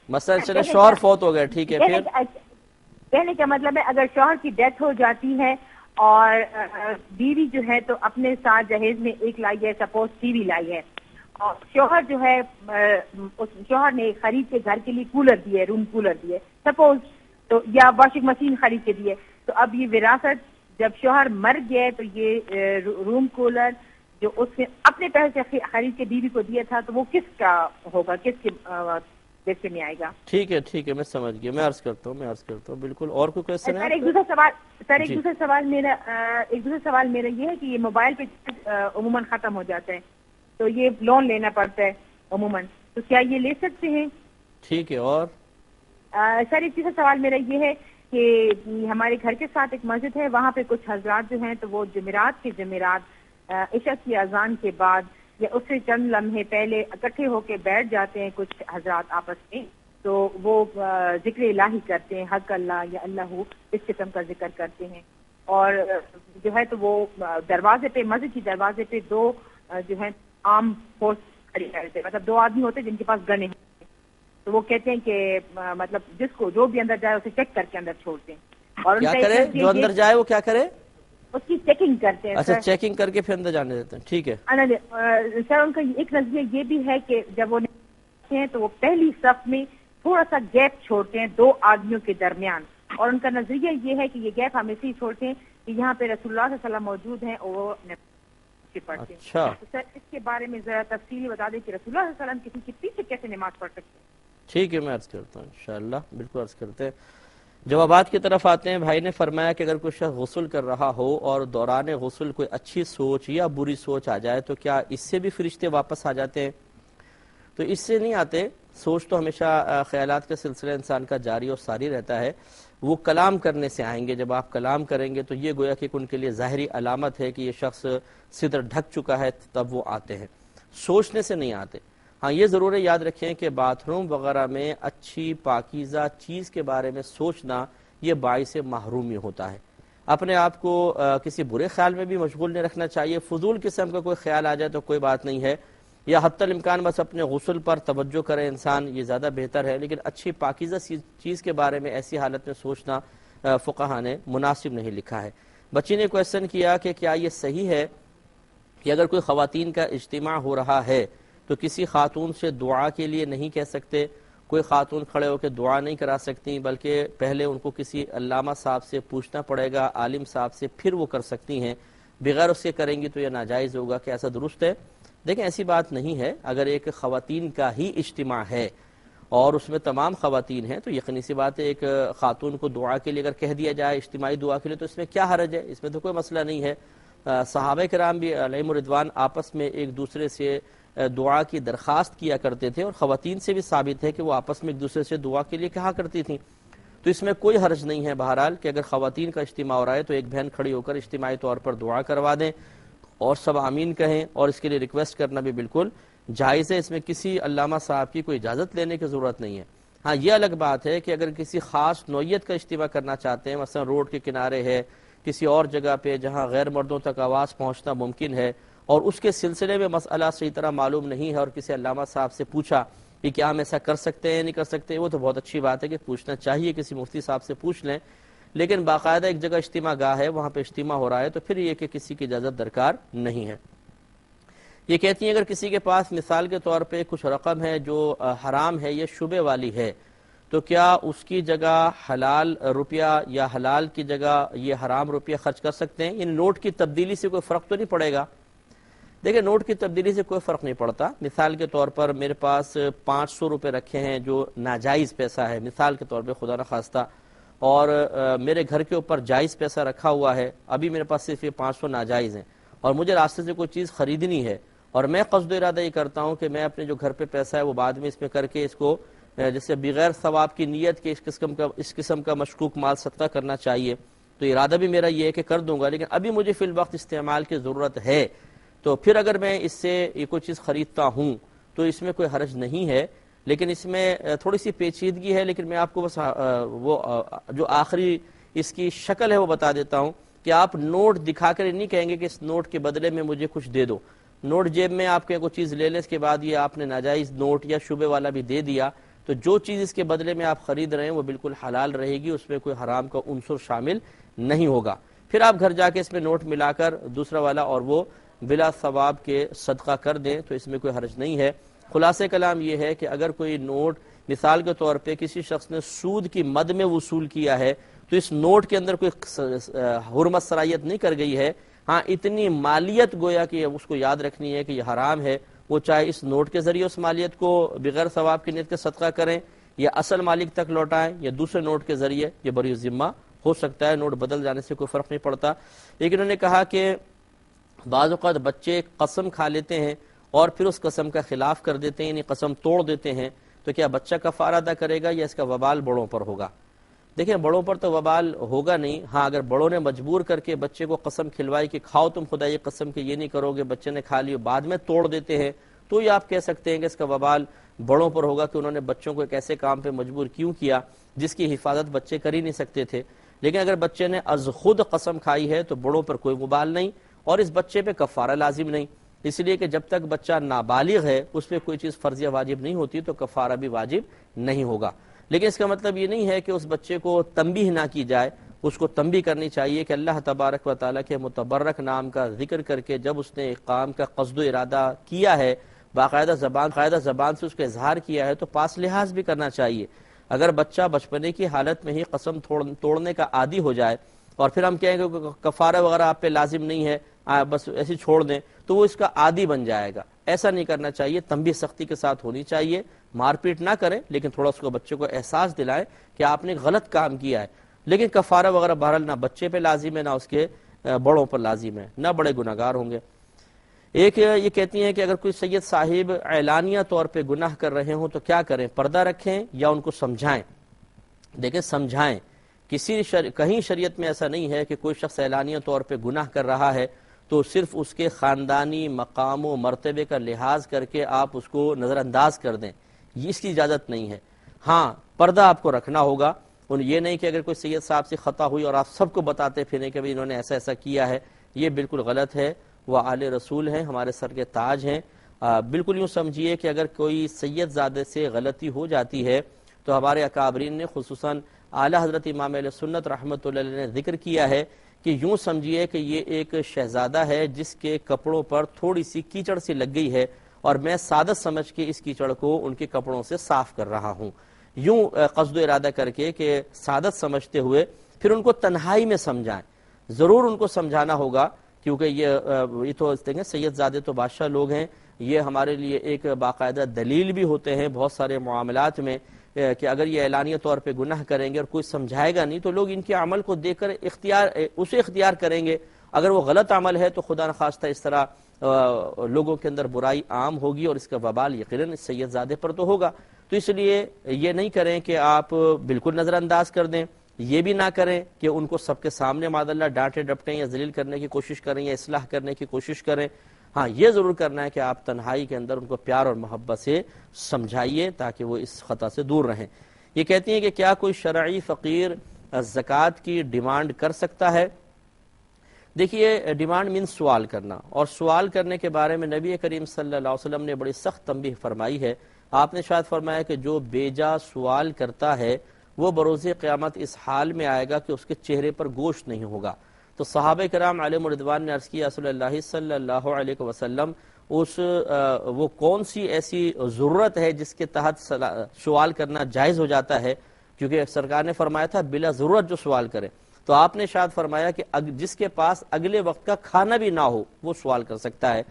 مثلا چلے شوہر فوت ہو گئے, ٹھیک ہے, پھر کہنے کا مطلب ہے اگر شوہر کی ڈیتھ ہو جاتی ہے اور بیوی جو ہے تو اپنے ساتھ جہیز میں ایک لائی ہے, سپوز ٹی وی لائی ہے, اور شوہر جو ہے شوہر نے خرید کے گھر کے لیے کولر دیے, روم کولر دیے سپوز, تو یا واشنگ مشین خرید کے دیے, تو اب یہ وراثت جب شوہر مر گئے تو یہ روم کولر جو اس نے اپنے پیسے سے خرید کے بیوی کو دیا تھا تو وہ کس کا ہوگا, کس کے پیسے میں آئے گا؟ ٹھیک ہے, میں سمجھ گیا, میں عرض کرتا ہوں بالکل. اور کوئی کوشچن ہے؟ سر ایک دوسرا سوال میرا یہ ہے کہ یہ موبائل پہ عموماً ختم ہو جاتا ہے تو یہ لون لینا پڑتا ہے عموماً, تو کیا یہ لے سکتے ہیں؟ ٹھیک ہے. اور سر ایک تیسرا سوال میرا یہ ہے کہ ہمارے گھر کے ساتھ ایک مسجد ہے, وہاں پہ کچھ حضرات جو ہیں تو وہ جمعرات عشاء کی اذان کے بعد یا اس سے چند لمحے پہلے اکٹھے ہو کے بیٹھ جاتے ہیں کچھ حضرات آپس میں, تو وہ ذکر الہی کرتے ہیں, حق اللہ یا اللہ اس قسم کا ذکر کرتے ہیں, اور جو ہے تو وہ دروازے پہ, مسجد کی دروازے پہ دو جو ہے عام فورس کھڑی کرتے ہیں, مطلب دو آدمی ہوتے ہیں جن کے پاس گنے ہیں, تو وہ کہتے ہیں کہ مطلب جس کو جو بھی اندر جائے اسے چیک کر کے اندر چھوڑتے ہیں. اور کیا کرے جو اندر جائے وہ کیا کرے؟ اس کی چیکنگ کرتے ہیں. اچھا, چیکنگ کر کے پھر اندر جانے دیتے ہیں. ٹھیک ہے سر. ان کا ایک نظریہ یہ بھی ہے کہ جب وہ ہیں تو وہ پہلی صف میں تھوڑا سا گیپ چھوڑتے ہیں دو آدمیوں کے درمیان, اور ان کا نظریہ یہ ہے کہ یہ گیپ ہم اس لیے چھوڑتے ہیں کہ یہاں پہ رسول اللہ صلی اللہ علیہ وسلم موجود ہیں اور وہ پڑھتے ہیں. اچھا, تو سر اس کے بارے میں ذرا تفصیلی بتا دیں کہ رسول اللہ صلی اللہ علیہ وسلم کسی کے پیچھے کیسے نماز پڑھ سکتے ہیں؟ ٹھیک ہے, میں عرض کرتا ہوں انشاءاللہ, بالکل عرض کرتے ہیں. جوابات کی طرف آتے ہیں. بھائی نے فرمایا کہ اگر کوئی شخص غسل کر رہا ہو اور دوران غسل کوئی اچھی سوچ یا بری سوچ آ جائے تو کیا اس سے بھی فرشتے واپس آ جاتے ہیں؟ تو اس سے نہیں آتے. سوچ تو ہمیشہ خیالات کا سلسلہ انسان کا جاری اور ساری رہتا ہے. وہ کلام کرنے سے آئیں گے. جب آپ کلام کریں گے تو یہ گویا کہ ان کے لیے ظاہری علامت ہے کہ یہ شخص صدر ڈھک چکا ہے, تب وہ آتے ہیں. سوچنے سے نہیں آتے. ہاں یہ ضرور یاد رکھیں کہ باتھ روم وغیرہ میں اچھی پاکیزہ چیز کے بارے میں سوچنا یہ باعث محرومی ہوتا ہے. اپنے آپ کو کسی برے خیال میں بھی مشغول نہیں رکھنا چاہیے. فضول قسم کا کوئی خیال آ جائے تو کوئی بات نہیں ہے, یا حتی الامکان بس اپنے غسل پر توجہ کرے انسان, یہ زیادہ بہتر ہے. لیکن اچھی پاکیزہ چیز کے بارے میں ایسی حالت میں سوچنا فقہا نے مناسب نہیں لکھا ہے. بچی نے کویشچن کیا کہ کیا یہ صحیح ہے کہ اگر کوئی خواتین کا اجتماع ہو رہا ہے تو کسی خاتون سے دعا کے لیے نہیں کہہ سکتے؟ کوئی خاتون کھڑے ہو کے دعا نہیں کرا سکتی بلکہ پہلے ان کو کسی علامہ صاحب سے پوچھنا پڑے گا, عالم صاحب سے, پھر وہ کر سکتی ہیں. بغیر اس کے کریں گی تو یہ ناجائز ہوگا. کہ ایسا درست ہے؟ دیکھیں ایسی بات نہیں ہے. اگر ایک خواتین کا ہی اجتماع ہے اور اس میں تمام خواتین ہیں تو یقینی سی بات ہے ایک خاتون کو دعا کے لیے اگر کہہ دیا جائے اجتماعی دعا کے لیے تو اس میں کیا حرج ہے؟ اس میں تو کوئی مسئلہ نہیں ہے. صحابہ کرام بھی علیہم الرضوان آپس میں ایک دوسرے سے دعا کی درخواست کیا کرتے تھے, اور خواتین سے بھی ثابت ہے کہ وہ آپس میں ایک دوسرے سے دعا کے لیے کہا کرتی تھیں. تو اس میں کوئی حرج نہیں ہے بہرحال کہ اگر خواتین کا اجتماع ہو رہا ہے تو ایک بہن کھڑی ہو کر اجتماعی طور پر دعا کروا دیں اور سب آمین کہیں, اور اس کے لیے ریکویسٹ کرنا بھی بالکل جائز ہے. اس میں کسی علامہ صاحب کی کوئی اجازت لینے کی ضرورت نہیں ہے. ہاں یہ الگ بات ہے کہ اگر کسی خاص نوعیت کا اجتماع کرنا چاہتے ہیں, مثلا روڈ کے کنارے ہے, کسی اور جگہ پہ جہاں غیر مردوں تک آواز پہنچنا ممکن ہے, اور اس کے سلسلے میں مسئلہ صحیح طرح معلوم نہیں ہے اور کسی علامہ صاحب سے پوچھا کہ کیا ہم ایسا کر سکتے ہیں نہیں کر سکتے, وہ تو بہت اچھی بات ہے کہ پوچھنا چاہیے, کسی مفتی صاحب سے پوچھ لیں. لیکن باقاعدہ ایک جگہ اجتماع گاہ ہے, وہاں پہ اجتماع ہو رہا ہے تو پھر یہ کہ کسی کی اجازت درکار نہیں ہے. یہ کہتی ہیں اگر کسی کے پاس مثال کے طور پہ کچھ رقم ہے جو حرام ہے یا شبے والی ہے تو کیا اس کی جگہ حلال روپیہ یا حلال کی جگہ یہ حرام روپیہ خرچ کر سکتے ہیں؟ ان نوٹ کی تبدیلی سے کوئی فرق تو نہیں پڑے گا؟ دیکھیں نوٹ کی تبدیلی سے کوئی فرق نہیں پڑتا. مثال کے طور پر میرے پاس 500 روپے رکھے ہیں جو ناجائز پیسہ ہے, مثال کے طور پہ خدا نخواستہ, اور میرے گھر کے اوپر جائز پیسہ رکھا ہوا ہے, ابھی میرے پاس صرف یہ 500 ناجائز ہیں, اور مجھے راستے سے کوئی چیز خریدنی ہے, اور میں قصد و ارادہ یہ کرتا ہوں کہ میں اپنے جو گھر پہ پیسہ ہے وہ بعد میں اس میں کر کے اس کو جیسے بغیر ثواب کی نیت کے اس قسم کا مشکوک مال صدقہ کرنا چاہیے, تو ارادہ بھی میرا یہ ہے کہ کر دوں گا, لیکن ابھی مجھے فی الوقت استعمال کی ضرورت ہے, تو پھر اگر میں اس سے یہ کوئی چیز خریدتا ہوں تو اس میں کوئی حرج نہیں ہے. لیکن اس میں تھوڑی سی پیچیدگی ہے, لیکن میں آپ کو بس وہ جو آخری اس کی شکل ہے وہ بتا دیتا ہوں کہ آپ نوٹ دکھا کر نہیں کہیں گے کہ اس نوٹ کے بدلے میں مجھے کچھ دے دو. نوٹ جیب میں آپ کے کوئی چیز لے لیں, اس کے بعد یہ آپ نے ناجائز نوٹ یا شبے والا بھی دے دیا, تو جو چیز اس کے بدلے میں آپ خرید رہے ہیں وہ بالکل حلال رہے گی, اس میں کوئی حرام کا عنصر شامل نہیں ہوگا. پھر آپ گھر جا کے اس میں نوٹ ملا کر دوسرا والا اور وہ بلا ثواب کے صدقہ کر دیں تو اس میں کوئی حرج نہیں ہے. خلاصہ کلام یہ ہے کہ اگر کوئی نوٹ مثال کے طور پہ کسی شخص نے سود کی مد میں وصول کیا ہے تو اس نوٹ کے اندر کوئی حرمت صلاحیت نہیں کر گئی ہے، ہاں اتنی مالیت گویا کہ اس کو یاد رکھنی ہے کہ یہ حرام ہے، وہ چاہے اس نوٹ کے ذریعے اس مالیت کو بغیر ثواب کی نیت کے صدقہ کریں یا اصل مالک تک لوٹائیں یا دوسرے نوٹ کے ذریعے، یہ بری ذمہ ہو سکتا ہے، نوٹ بدل جانے سے کوئی فرق نہیں پڑتا۔ لیکن انہوں نے کہا کہ بعض اوقات بچے قسم کھا لیتے ہیں اور پھر اس قسم کا خلاف کر دیتے ہیں، یعنی قسم توڑ دیتے ہیں، تو کیا بچہ کفارہ ادا کرے گا یا اس کا وبال بڑوں پر ہوگا؟ دیکھیں بڑوں پر تو وبال ہوگا نہیں، ہاں اگر بڑوں نے مجبور کر کے بچے کو قسم کھلوائی کہ کھاؤ تم خدا یہ قسم کہ یہ نہیں کرو گے، بچے نے کھا لی بعد میں توڑ دیتے ہیں، تو یہ آپ کہہ سکتے ہیں کہ اس کا وبال بڑوں پر ہوگا کہ انہوں نے بچوں کو ایک ایسے کام پہ مجبور کیوں کیا جس کی حفاظت بچے کر ہی نہیں سکتے تھے۔ لیکن اگر بچے نے از خود قسم کھائی ہے تو بڑوں پر کوئی وبال نہیں اور اس بچے پہ کفارہ لازم نہیں، اس لیے کہ جب تک بچہ نابالغ ہے اس پہ کوئی چیز فرضیہ واجب نہیں ہوتی تو کفارہ بھی واجب نہیں ہوگا۔ لیکن اس کا مطلب یہ نہیں ہے کہ اس بچے کو تنبیہ نہ کی جائے، اس کو تنبیہ کرنی چاہیے کہ اللہ تبارک و تعالیٰ کے متبرک نام کا ذکر کر کے جب اس نے کام کا قصد و ارادہ کیا ہے، باقاعدہ زبان سے اس کا اظہار کیا ہے، تو پاس لحاظ بھی کرنا چاہیے۔ اگر بچہ بچپنے کی حالت میں ہی قسم توڑنے کا عادی ہو جائے اور پھر ہم کہیں گے کہ کفارہ وغیرہ آپ پہ لازم نہیں ہے، بس ایسے چھوڑ دیں، تو وہ اس کا عادی بن جائے گا۔ ایسا نہیں کرنا چاہیے، تنبیہ سختی کے ساتھ ہونی چاہیے، مار پیٹ نہ کریں لیکن تھوڑا اس کو بچے کو احساس دلائیں کہ آپ نے غلط کام کیا ہے۔ لیکن کفارہ وغیرہ بہرحال نہ بچے پہ لازم ہے نہ اس کے بڑوں پر لازم ہے، نہ بڑے گناہگار ہوں گے۔ ایک یہ کہتی ہیں کہ اگر کوئی سید صاحب اعلانیہ طور پہ گناہ کر رہے ہوں تو کیا کریں، پردہ رکھیں یا ان کو سمجھائیں؟ دیکھیں سمجھائیں، کہیں شریعت میں ایسا نہیں ہے کہ کوئی شخص اعلانیہ طور پہ گناہ کر رہا ہے تو صرف اس کے خاندانی مقام و مرتبے کا لحاظ کر کے آپ اس کو نظر انداز کر دیں، یہ اس کی اجازت نہیں ہے۔ ہاں پردہ آپ کو رکھنا ہوگا، یہ نہیں کہ اگر کوئی سید صاحب سے خطا ہوئی اور آپ سب کو بتاتے پھریں کہ انہوں نے ایسا ایسا کیا ہے، یہ بالکل غلط ہے۔ وہ آل رسول ہیں، ہمارے سر کے تاج ہیں۔ بالکل یوں سمجھیے کہ اگر کوئی سید زادے سے غلطی ہو جاتی ہے تو ہمارے اکابرین نے خصوصاً اعلی حضرت امام اہل سنت رحمۃ اللہ علیہ نے ذکر کیا ہے کہ یوں سمجھیے کہ یہ ایک شہزادہ ہے جس کے کپڑوں پر تھوڑی سی کیچڑ سی لگ گئی ہے اور میں سعادت سمجھ کے اس کیچڑ کو ان کے کپڑوں سے صاف کر رہا ہوں، یوں قصد و ارادہ کر کے کہ سعادت سمجھتے ہوئے پھر ان کو تنہائی میں سمجھائیں۔ ضرور ان کو سمجھانا ہوگا کیونکہ یہ تو دیکھیں سید زادے تو بادشاہ لوگ ہیں، یہ ہمارے لیے ایک باقاعدہ دلیل بھی ہوتے ہیں بہت سارے معاملات میں کہ اگر یہ اعلانیہ طور پہ گناہ کریں گے اور کوئی سمجھائے گا نہیں تو لوگ ان کے عمل کو دیکھ کر اسے اختیار کریں گے۔ اگر وہ غلط عمل ہے تو خدا نخواستہ اس طرح لوگوں کے اندر برائی عام ہوگی اور اس کا وبال یقیناً سید زادے پر تو ہوگا۔ تو اس لیے یہ نہیں کریں کہ آپ بالکل نظر انداز کر دیں، یہ بھی نہ کریں کہ ان کو سب کے سامنے معاذ اللہ ڈانٹے ڈپٹیں یا ذلیل کرنے کی کوشش کریں یا اصلاح کرنے کی کوشش کریں۔ ہاں یہ ضرور کرنا ہے کہ آپ تنہائی کے اندر ان کو پیار اور محبت سے سمجھائیے تاکہ وہ اس خطا سے دور رہیں۔ یہ کہتی ہیں کہ کیا کوئی شرعی فقیر زکوٰۃ کی ڈیمانڈ کر سکتا ہے؟ دیکھیے ڈیمانڈ مین سوال کرنا، اور سوال کرنے کے بارے میں نبی کریم صلی اللہ علیہ وسلم نے بڑی سخت تنبیہ فرمائی ہے۔ آپ نے شاید فرمایا کہ جو بیجا سوال کرتا ہے وہ بروز قیامت اس حال میں آئے گا کہ اس کے چہرے پر گوشت نہیں ہوگا۔ تو صحابہ کرام علیہم رضوان نے عرض کیا رسول اللہ صلی اللہ علیہ وسلم وہ کون سی ایسی ضرورت ہے جس کے تحت سوال کرنا جائز ہو جاتا ہے، کیونکہ سرکار نے فرمایا تھا بلا ضرورت جو سوال کرے، تو آپ نے شاید فرمایا کہ جس کے پاس اگلے وقت کا کھانا بھی نہ ہو وہ سوال کر سکتا ہے۔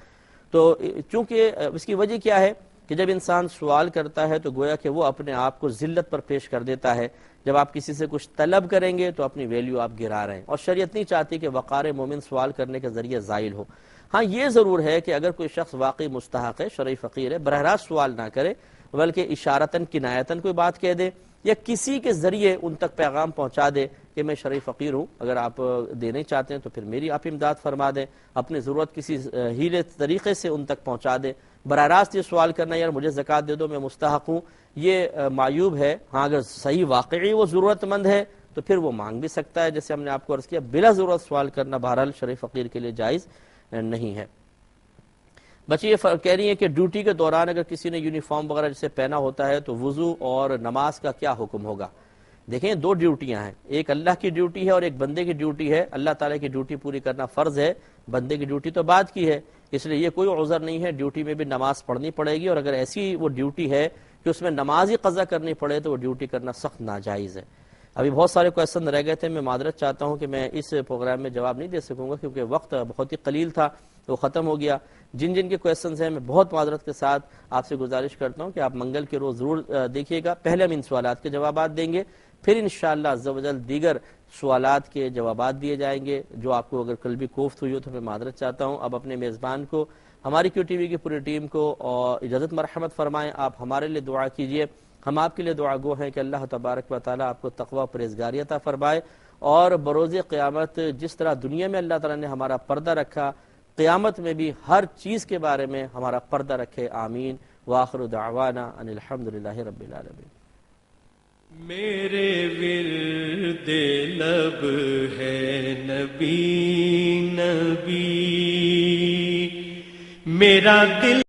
تو چونکہ اس کی وجہ کیا ہے کہ جب انسان سوال کرتا ہے تو گویا کہ وہ اپنے آپ کو ذلت پر پیش کر دیتا ہے۔ جب آپ کسی سے کچھ طلب کریں گے تو اپنی ویلیو آپ گرا رہے ہیں، اور شریعت نہیں چاہتی کہ وقار مومن سوال کرنے کے ذریعے زائل ہو۔ ہاں یہ ضرور ہے کہ اگر کوئی شخص واقعی مستحق ہے، شرعی فقیر ہے، براہ راست سوال نہ کرے بلکہ اشارتاً کنایتاً کوئی بات کہہ دے یا کسی کے ذریعے ان تک پیغام پہنچا دے کہ میں شرعی فقیر ہوں، اگر آپ دینے چاہتے ہیں تو پھر میری آپ امداد فرما دیں، اپنی ضرورت کسی ہیلے طریقے سے ان تک پہنچا دیں۔ براہ راست یہ سوال کرنا یار مجھے زکوٰۃ دے دو میں مستحق ہوں، یہ معیوب ہے۔ ہاں اگر صحیح واقعی وہ ضرورت مند ہے تو پھر وہ مانگ بھی سکتا ہے، جیسے ہم نے آپ کو عرض کیا بلا ضرورت سوال کرنا بہرحال شرعی فقیر کے لیے جائز نہیں ہے۔ بچے یہ کہہ رہی ہیں کہ ڈیوٹی کے دوران اگر کسی نے یونیفارم وغیرہ جسے پہنا ہوتا ہے تو وضو اور نماز کا کیا حکم ہوگا؟ دیکھیں دو ڈیوٹیاں ہیں، ایک اللہ کی ڈیوٹی ہے اور ایک بندے کی ڈیوٹی ہے۔ اللہ تعالیٰ کی ڈیوٹی پوری کرنا فرض ہے، بندے کی ڈیوٹی تو بعد کی ہے، اس لیے یہ کوئی عذر نہیں ہے، ڈیوٹی میں بھی نماز پڑھنی پڑے گی، اور اگر ایسی وہ ڈیوٹی ہے کہ اس میں نماز ہی قضا کرنی پڑے تو وہ ڈیوٹی کرنا سخت ناجائز ہے۔ ابھی بہت سارے کویشچن رہ گئے تھے، میں معذرت چاہتا ہوں کہ میں اس پروگرام میں جواب نہیں دے سکوں گا کیونکہ وقت بہت ہی قلیل تھا، وہ ختم ہو گیا۔ جن کے کویشچنز ہیں میں بہت معذرت کے ساتھ آپ سے گزارش کرتا ہوں کہ آپ منگل کے روز ضرور دیکھیے گا۔ پہلے ہم ان سوالات کے جوابات دیں گے، پھر انشاءاللہ عز و جل دیگر سوالات کے جوابات دیے جائیں گے۔ جو آپ کو اگر قلبی کوفت ہوئی ہو تو میں معذرت چاہتا ہوں۔ اب اپنے میزبان کو، ہماری کیو ٹی وی کی پوری ٹیم کو اور اجازت مرحمت فرمائیں۔ آپ ہمارے لیے دعا کیجئے، ہم آپ کے لیے دعا گو ہیں کہ اللہ تبارک و تعالیٰ آپ کو تقوی و پرہیزگاری عطا فرمائے، اور بروز قیامت جس طرح دنیا میں اللہ تعالیٰ نے ہمارا پردہ رکھا، قیامت میں بھی ہر چیز کے بارے میں ہمارا پردہ رکھے، آمین۔ وآخر دعوانا ان الحمدللہ رب العالمین۔ میرے ورد لب ہے نبی نبی، میرا دل